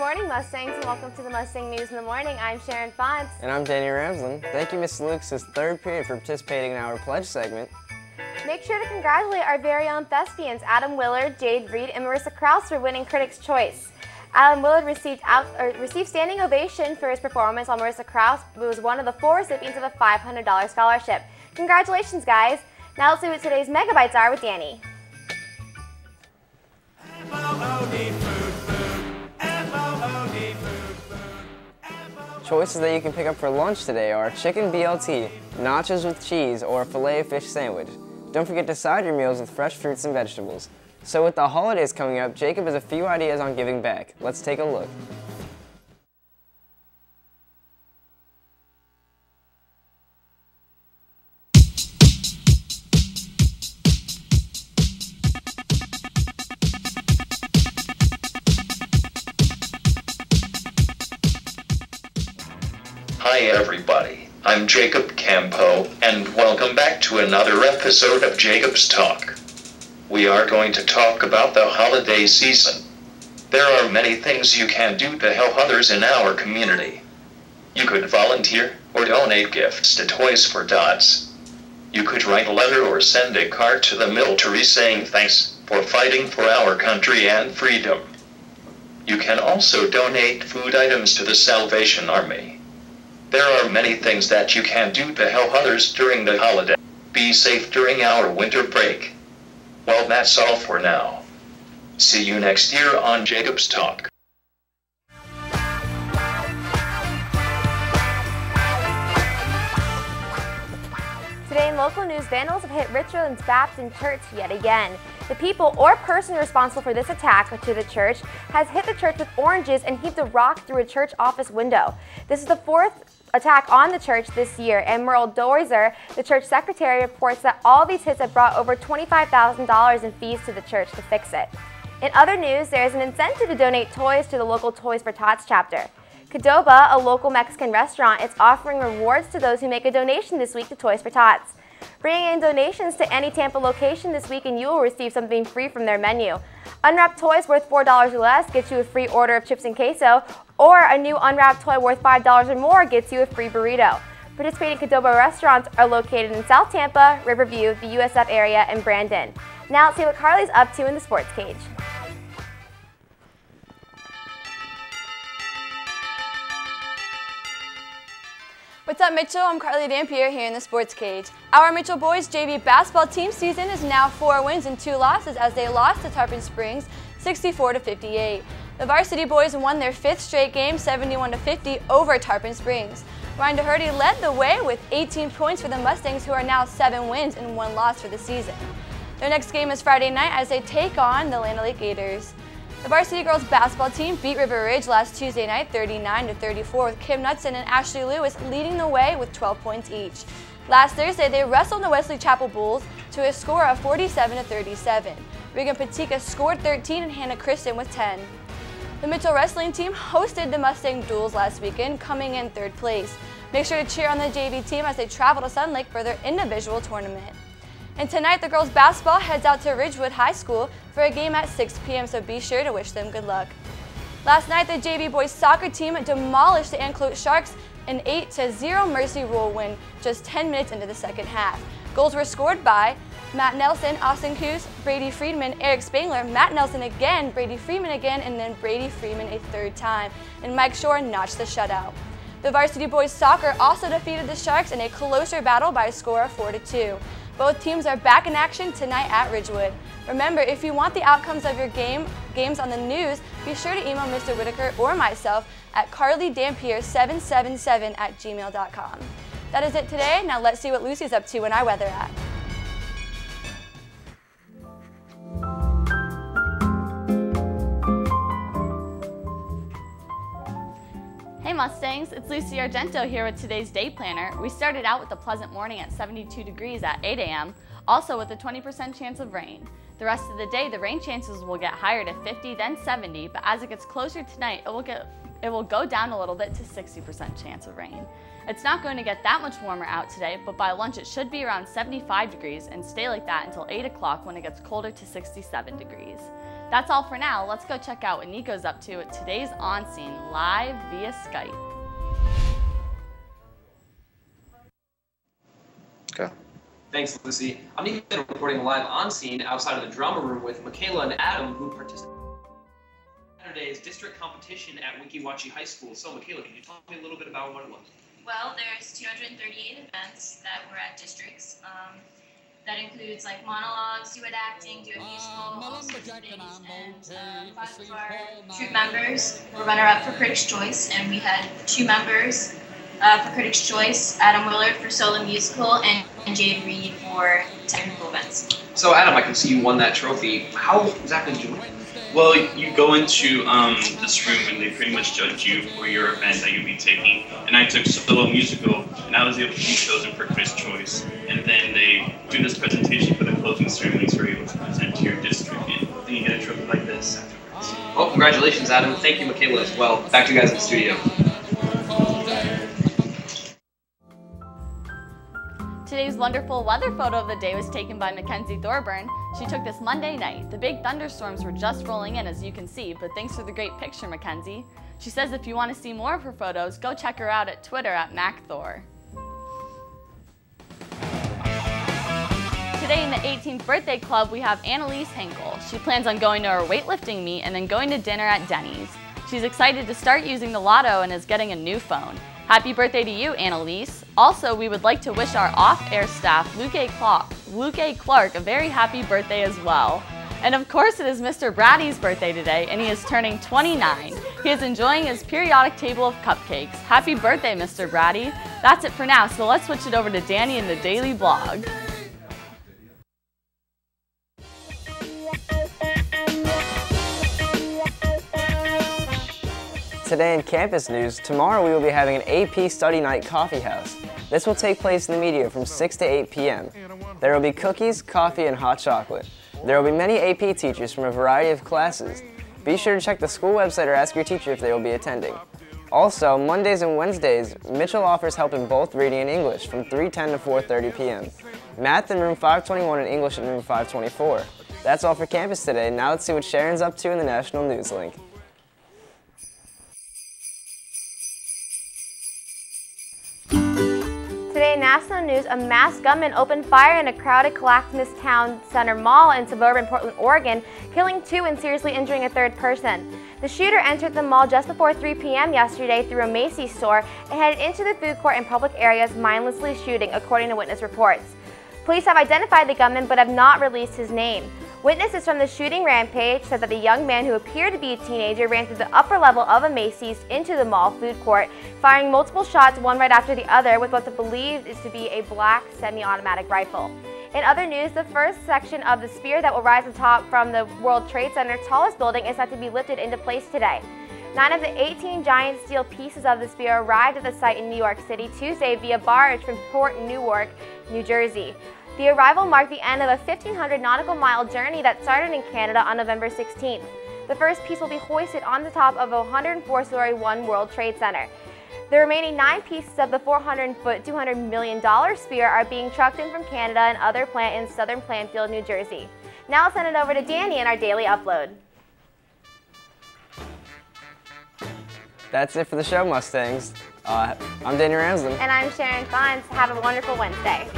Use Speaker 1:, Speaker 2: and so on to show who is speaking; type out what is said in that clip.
Speaker 1: morning, Mustangs, and welcome to the Mustang News in the Morning. I'm Sharon Fonts.
Speaker 2: And I'm Danny Ramsland. Thank you, Mr. Lucas' third period, for participating in our pledge segment.
Speaker 1: Make sure to congratulate our very own thespians, Adam Willard, Jade Reed, and Marissa Krause for winning Critics' Choice. Adam Willard received standing ovation for his performance, while Marissa Krause was one of the 4 recipients of a $500 scholarship. Congratulations, guys. Now let's see what today's megabytes are with Danny.
Speaker 2: Choices that you can pick up for lunch today are chicken BLT, nachos with cheese, or a filet of fish sandwich. Don't forget to side your meals with fresh fruits and vegetables. So with the holidays coming up, Jacob has a few ideas on giving back. Let's take a look.
Speaker 3: Hi everybody, I'm Jacob Campo, and welcome back to another episode of Jacob's Talk. We are going to talk about the holiday season. There are many things you can do to help others in our community. You could volunteer or donate gifts to Toys for Tots. You could write a letter or send a card to the military saying thanks for fighting for our country and freedom. You can also donate food items to the Salvation Army. There are many things that you can do to help others during the holiday. Be safe during our winter break. Well, that's all for now. See you next year on Jacob's Talk.
Speaker 1: Today in local news, vandals have hit Richland's Baptist Church yet again. The people or person responsible for this attack to the church has hit the church with oranges and heaved a rock through a church office window. This is the 4th attack on the church this year, and Merle Doiser, the church secretary, reports that all these hits have brought over $25,000 in fees to the church to fix it. In other news, there is an incentive to donate toys to the local Toys for Tots chapter. Qdoba, a local Mexican restaurant, is offering rewards to those who make a donation this week to Toys for Tots. Bring in donations to any Tampa location this week and you will receive something free from their menu. Unwrapped toys worth $4 or less gets you a free order of chips and queso, or a new unwrapped toy worth $5 or more gets you a free burrito. Participating Qdoba restaurants are located in South Tampa, Riverview, the USF area, and Brandon. Now let's see what Carly's up to in the sports cage.
Speaker 4: What's up, Mitchell? I'm Carly Dampier here in the Sports Cage. Our Mitchell boys JV basketball team season is now 4 wins and 2 losses as they lost to Tarpon Springs 64-58. The varsity boys won their 5th straight game 71-50 over Tarpon Springs. Ryan Doherty led the way with 18 points for the Mustangs, who are now 7 wins and 1 loss for the season. Their next game is Friday night as they take on the Land O'Lakes Gators. The varsity girls basketball team beat River Ridge last Tuesday night 39-34 with Kim Knudsen and Ashley Lewis leading the way with 12 points each. Last Thursday, they wrestled the Wesley Chapel Bulls to a score of 47-37. Regan Patika scored 13 and Hannah Kristen with 10. The Mitchell wrestling team hosted the Mustang Duels last weekend, coming in 3rd place. Make sure to cheer on the JV team as they travel to Sun Lake for their individual tournament. And tonight, the girls basketball heads out to Ridgewood High School for a game at 6 p.m., so be sure to wish them good luck. Last night, the JV boys soccer team demolished the Anclote Sharks an 8-0 Mercy Rule win just 10 minutes into the second half. Goals were scored by Matt Nelson, Austin Coos, Brady Friedman, Eric Spangler, Matt Nelson again, Brady Freeman again, and then Brady Freeman a 3rd time, and Mike Shore notched the shutout. The varsity boys soccer also defeated the Sharks in a closer battle by a score of 4-2. Both teams are back in action tonight at Ridgewood. Remember, if you want the outcomes of your games on the news, be sure to email Mr. Whitaker or myself at carlydampier777@gmail.com. That is it today. Now let's see what Lucy's up to in our weather app.
Speaker 5: Hey Mustangs, it's Lucy Argento here with today's day planner. We started out with a pleasant morning at 72 degrees at 8 a.m., also with a 20% chance of rain. The rest of the day, the rain chances will get higher to 50, then 70, but as it gets closer tonight, it will go down a little bit to 60% chance of rain. It's not going to get that much warmer out today, but by lunch it should be around 75 degrees and stay like that until 8 o'clock when it gets colder to 67 degrees. That's all for now. Let's go check out what Nico's up to at today's On Scene live via Skype.
Speaker 6: Okay. Thanks, Lucy. I'm Nico reporting live on scene outside of the drama room with Michaela and Adam, who participated in Saturday's district competition at Weeki High School. So, Michaela, can you talk to me a little bit about what it was?
Speaker 7: Well, there's 238 events that were at districts. That includes like monologues, duet acting, duet musical, all sorts of things. And 5 of our troop members were runner-up for Critics' Choice, and we had 2 members for Critics' Choice, Adam Willard for solo musical, and Jade Reed for technical events.
Speaker 6: So, Adam, I can see you won that trophy. How exactly did you win?
Speaker 8: Well, you go into this room and they pretty much judge you for your event that you'll be taking. And I took solo musical, and I was able to be chosen for Critics' Choice. And then they do this presentation for the closing ceremony, so you're able to present to your district, and then you get a trophy like this afterwards.
Speaker 6: Well, congratulations, Adam. Thank you, Michaela, as well. Back to you guys in the studio.
Speaker 5: Today's wonderful weather photo of the day was taken by Mackenzie Thorburn. She took this Monday night. The big thunderstorms were just rolling in, as you can see, but thanks for the great picture, Mackenzie. She says if you want to see more of her photos, go check her out at Twitter at MacThor. Today in the 18th birthday club, we have Annalise Hinkle. She plans on going to her weightlifting meet and then going to dinner at Denny's. She's excited to start using the lotto and is getting a new phone. Happy birthday to you, Annalise. Also, we would like to wish our off-air staff, Luke A. Clark, a very happy birthday as well. And of course, it is Mr. Brady's birthday today, and he is turning 29. He is enjoying his periodic table of cupcakes. Happy birthday, Mr. Brady. That's it for now, so let's switch it over to Danny in the Daily Blog.
Speaker 2: Today in campus news, tomorrow we will be having an AP Study Night Coffee House. This will take place in the media from 6 to 8 p.m. There will be cookies, coffee, and hot chocolate. There will be many AP teachers from a variety of classes. Be sure to check the school website or ask your teacher if they will be attending. Also, Mondays and Wednesdays, Mitchell offers help in both reading and English from 3:10 to 4:30 p.m. Math in room 521 and English in room 524. That's all for campus today. Now let's see what Sharon's up to in the National News Link.
Speaker 1: Today in national news, a masked gunman opened fire in a crowded Clackamas Town Center Mall in suburban Portland, Oregon, killing 2 and seriously injuring a 3rd person. The shooter entered the mall just before 3 p.m. yesterday through a Macy's store and headed into the food court and public areas, mindlessly shooting, according to witness reports. Police have identified the gunman but have not released his name. Witnesses from the shooting rampage said that the young man, who appeared to be a teenager, ran through the upper level of a Macy's into the mall food court, firing multiple shots, one right after the other, with what's believed is to be a black semi-automatic rifle. In other news, the first section of the sphere that will rise atop from the World Trade Center's tallest building is set to be lifted into place today. 9 of the 18 giant steel pieces of the sphere arrived at the site in New York City Tuesday via barge from Port Newark, New Jersey. The arrival marked the end of a 1,500 nautical mile journey that started in Canada on November 16th. The first piece will be hoisted on the top of a 104-story One World Trade Center. The remaining 9 pieces of the 400-foot, $200 million sphere are being trucked in from Canada and other plant in southern Plainfield, New Jersey. Now I'll send it over to Danny in our daily upload.
Speaker 2: That's it for the show, Mustangs. I'm Danny Ramsden.
Speaker 1: And I'm Sharon Fines. Have a wonderful Wednesday.